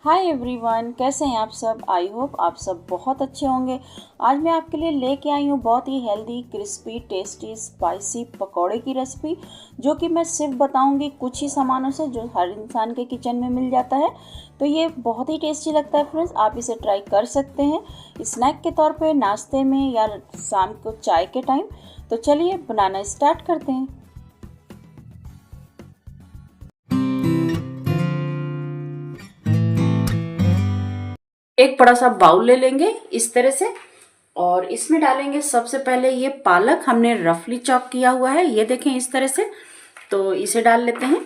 Hi everyone, कैसे हैं आप सब। आई होप आप सब बहुत अच्छे होंगे। आज मैं आपके लिए लेके आई हूँ बहुत ही हेल्दी, क्रिस्पी, टेस्टी, स्पाइसी पकौड़े की रेसिपी, जो कि मैं सिर्फ बताऊंगी कुछ ही सामानों से जो हर इंसान के किचन में मिल जाता है। तो ये बहुत ही टेस्टी लगता है फ्रेंड्स, आप इसे ट्राई कर सकते हैं स्नैक के तौर पे, नाश्ते में या शाम को चाय के टाइम। तो चलिए बनाना स्टार्ट करते हैं। एक बड़ा सा बाउल ले लेंगे इस तरह से, और इसमें डालेंगे सबसे पहले ये पालक हमने रफली चॉप किया हुआ है, ये देखें इस तरह से। तो इसे डाल लेते हैं।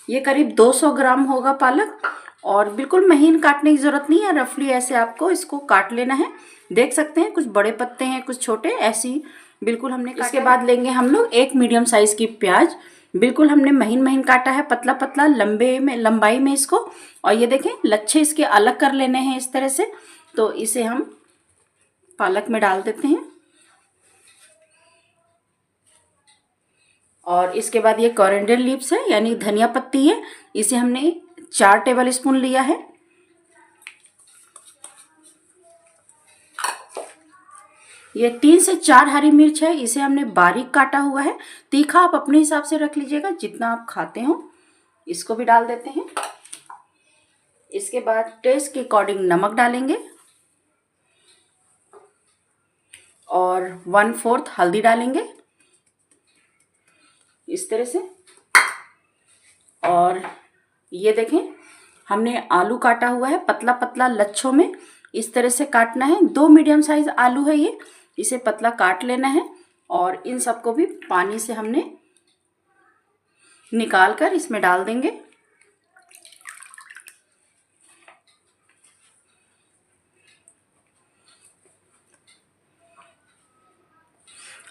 ये करीब 200 ग्राम होगा पालक, और बिल्कुल महीन काटने की जरूरत नहीं है, रफली ऐसे आपको इसको काट लेना है। देख सकते हैं कुछ बड़े पत्ते हैं कुछ छोटे, ऐसी बिल्कुल हमने। इसके बाद लेंगे हम लोग एक मीडियम साइज की प्याज, बिल्कुल हमने महीन महीन काटा है, पतला पतला लंबाई में इसको। और ये देखें लच्छे इसके अलग कर लेने हैं इस तरह से। तो इसे हम पालक में डाल देते हैं। और इसके बाद ये कोरिएंडर लीव्स है, यानी धनिया पत्ती है, इसे हमने 4 टेबल स्पून लिया है। ये 3 से 4 हरी मिर्च है, इसे हमने बारीक काटा हुआ है। तीखा आप अपने हिसाब से रख लीजिएगा जितना आप खाते हो। इसको भी डाल देते हैं। इसके बाद टेस्ट के अकॉर्डिंग नमक डालेंगे, और 1/4 हल्दी डालेंगे इस तरह से। और ये देखें हमने आलू काटा हुआ है पतला पतला लच्छों में, इस तरह से काटना है। 2 मीडियम साइज आलू है ये, इसे पतला काट लेना है। और इन सबको भी पानी से हमने निकाल कर इसमें डाल देंगे।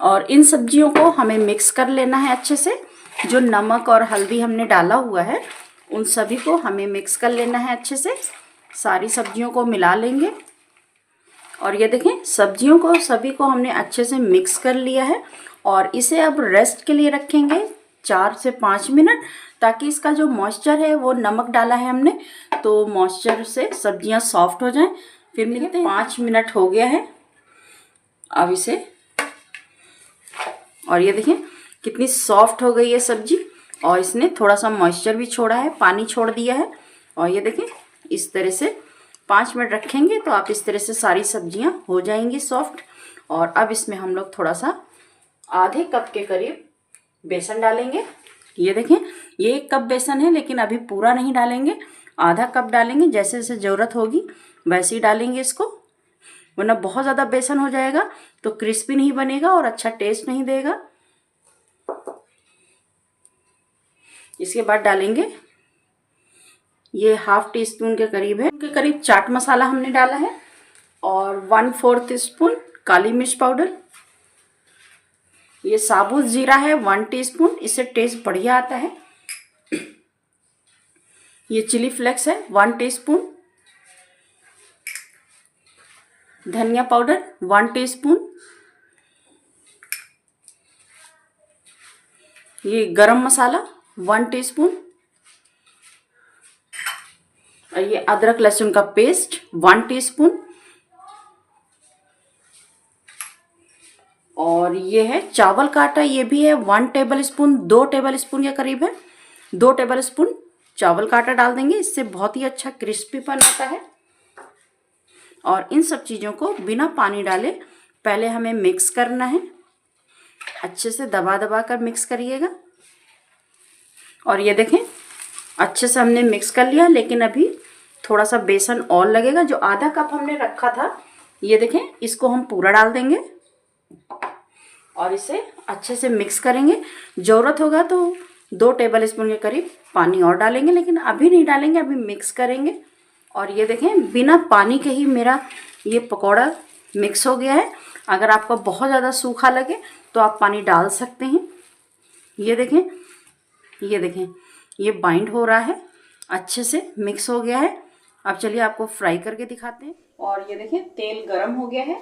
और इन सब्जियों को हमें मिक्स कर लेना है अच्छे से। जो नमक और हल्दी हमने डाला हुआ है उन सभी को हमें मिक्स कर लेना है अच्छे से। सारी सब्जियों को मिला लेंगे। और ये देखें सब्जियों को सभी को हमने अच्छे से मिक्स कर लिया है। और इसे अब रेस्ट के लिए रखेंगे 4 से 5 मिनट, ताकि इसका जो मॉइस्चर है, वो नमक डाला है हमने तो मॉइस्चर से सब्जियां सॉफ्ट हो जाएं। फिर मिलते हैं। 5 मिनट हो गया है अब इसे। और ये देखें कितनी सॉफ्ट हो गई है सब्जी, और इसने थोड़ा सा मॉइस्चर भी छोड़ा है, पानी छोड़ दिया है। और ये देखें इस तरह से 5 मिनट रखेंगे तो आप इस तरह से सारी सब्जियां हो जाएंगी सॉफ्ट। और अब इसमें हम लोग थोड़ा सा आधे कप के करीब बेसन डालेंगे। ये देखें ये 1 कप बेसन है, लेकिन अभी पूरा नहीं डालेंगे, आधा कप डालेंगे। जैसे जैसे ज़रूरत होगी वैसे ही डालेंगे इसको, वरना बहुत ज़्यादा बेसन हो जाएगा तो क्रिस्पी नहीं बनेगा और अच्छा टेस्ट नहीं देगा। इसके बाद डालेंगे ये 1/2 टीस्पून के करीब है, के करीब चाट मसाला हमने डाला है, और 1/4 स्पून काली मिर्च पाउडर। ये साबुत जीरा है 1 टीस्पून, इससे टेस्ट बढ़िया आता है। ये चिली फ्लेक्स है 1 टीस्पून। धनिया पाउडर 1 टीस्पून। ये गरम मसाला 1 टीस्पून। और ये अदरक लहसुन का पेस्ट 1 टीस्पून। और ये है चावल का आटा, ये भी है 1 टेबल स्पून, 2 टेबल स्पून के करीब है। 2 टेबल स्पून चावल का आटा डाल देंगे, इससे बहुत ही अच्छा क्रिस्पीपन आता है। और इन सब चीज़ों को बिना पानी डाले पहले हमें मिक्स करना है, अच्छे से दबा दबा कर मिक्स करिएगा। और ये देखें अच्छे से हमने मिक्स कर लिया, लेकिन अभी थोड़ा सा बेसन और लगेगा। जो आधा कप हमने रखा था, ये देखें इसको हम पूरा डाल देंगे और इसे अच्छे से मिक्स करेंगे। ज़रूरत होगा तो 2 टेबल स्पून के करीब पानी और डालेंगे, लेकिन अभी नहीं डालेंगे, अभी मिक्स करेंगे। और ये देखें बिना पानी के ही मेरा ये पकौड़ा मिक्स हो गया है। अगर आपको बहुत ज़्यादा सूखा लगे तो आप पानी डाल सकते हैं। ये देखें ये बाइंड हो रहा है, अच्छे से मिक्स हो गया है। अब चलिए आपको फ्राई करके दिखाते हैं। और ये देखें तेल गरम हो गया है।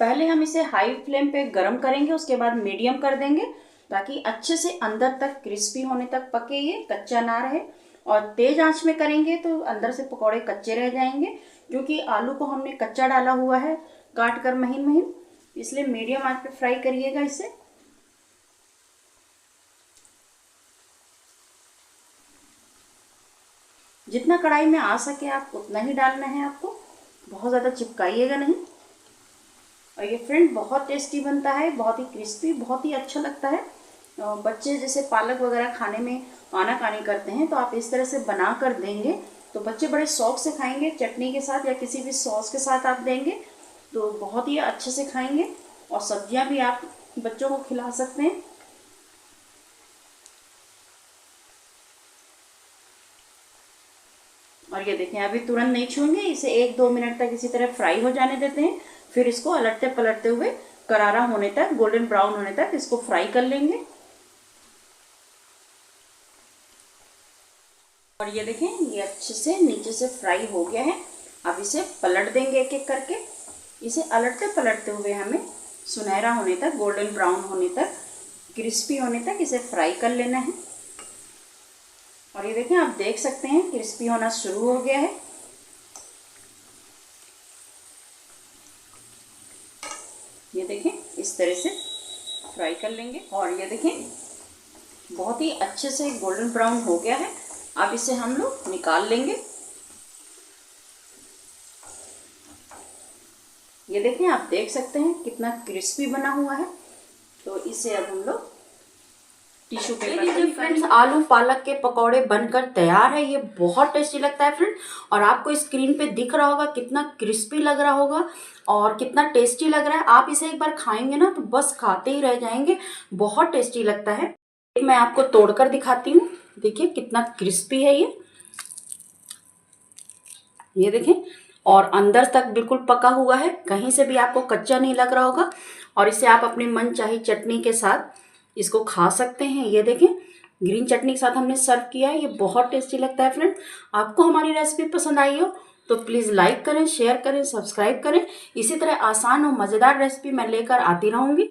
पहले हम इसे हाई फ्लेम पे गरम करेंगे, उसके बाद मीडियम कर देंगे, ताकि अच्छे से अंदर तक क्रिस्पी होने तक पके, ये कच्चा ना रहे। और तेज आंच में करेंगे तो अंदर से पकौड़े कच्चे रह जाएंगे, क्योंकि आलू को हमने कच्चा डाला हुआ है काट कर महीन महीन, इसलिए मीडियम आंच पे फ्राई करिएगा इसे। जितना कढ़ाई में आ सके आप उतना ही डालना है आपको, बहुत ज़्यादा चिपकाइएगा नहीं। और ये फ्रेंड बहुत टेस्टी बनता है, बहुत ही क्रिस्पी, बहुत ही अच्छा लगता है। बच्चे जैसे पालक वगैरह खाने में आनाकानी करते हैं, तो आप इस तरह से बना कर देंगे तो बच्चे बड़े शौक से खाएंगे। चटनी के साथ या किसी भी सॉस के साथ आप देंगे तो बहुत ही अच्छे से खाएंगे। और सब्जियां भी आप बच्चों को खिला सकते हैं। और ये देखें, अभी तुरंत नहीं छूएंगे, इसे 1-2 मिनट तक इसी तरह फ्राई हो जाने देते हैं। फिर इसको अलटते पलटते हुए करारा होने तक, गोल्डन ब्राउन होने तक इसको फ्राई कर लेंगे। और ये देखें, ये अच्छे से नीचे से फ्राई हो गया है। अब इसे पलट देंगे एक एक करके। इसे अलटते पलटते हुए हमें सुनहरा होने तक, गोल्डन ब्राउन होने तक, क्रिस्पी होने तक इसे फ्राई कर लेना है। और ये देखें, आप देख सकते हैं क्रिस्पी होना शुरू हो गया है। ये देखें, इस तरह से फ्राई कर लेंगे। और ये देखें, बहुत ही अच्छे से गोल्डन ब्राउन हो गया है। अब इसे हम लोग निकाल लेंगे। ये देखें, आप देख सकते हैं कितना क्रिस्पी बना हुआ है। तो इसे अब हम लोग टिश्यू पेपर। फ्रेंड्स, आलू पालक के पकौड़े बनकर तैयार है। ये बहुत टेस्टी लगता है फ्रेंड, और आपको स्क्रीन पे दिख रहा होगा कितना क्रिस्पी लग रहा होगा और कितना टेस्टी लग रहा है। आप इसे एक बार खाएंगे ना तो बस खाते ही रह जाएंगे, बहुत टेस्टी लगता है। मैं आपको तोड़कर दिखाती हूँ। देखिए कितना क्रिस्पी है ये देखें, और अंदर तक बिल्कुल पका हुआ है, कहीं से भी आपको कच्चा नहीं लग रहा होगा। और इसे आप अपने मन चाही चटनी के साथ इसको खा सकते हैं। ये देखें, ग्रीन चटनी के साथ हमने सर्व किया है। ये बहुत टेस्टी लगता है फ्रेंड। आपको हमारी रेसिपी पसंद आई हो तो प्लीज़ लाइक करें, शेयर करें, सब्सक्राइब करें। इसी तरह आसान और मज़ेदार रेसिपी मैं लेकर आती रहूँगी।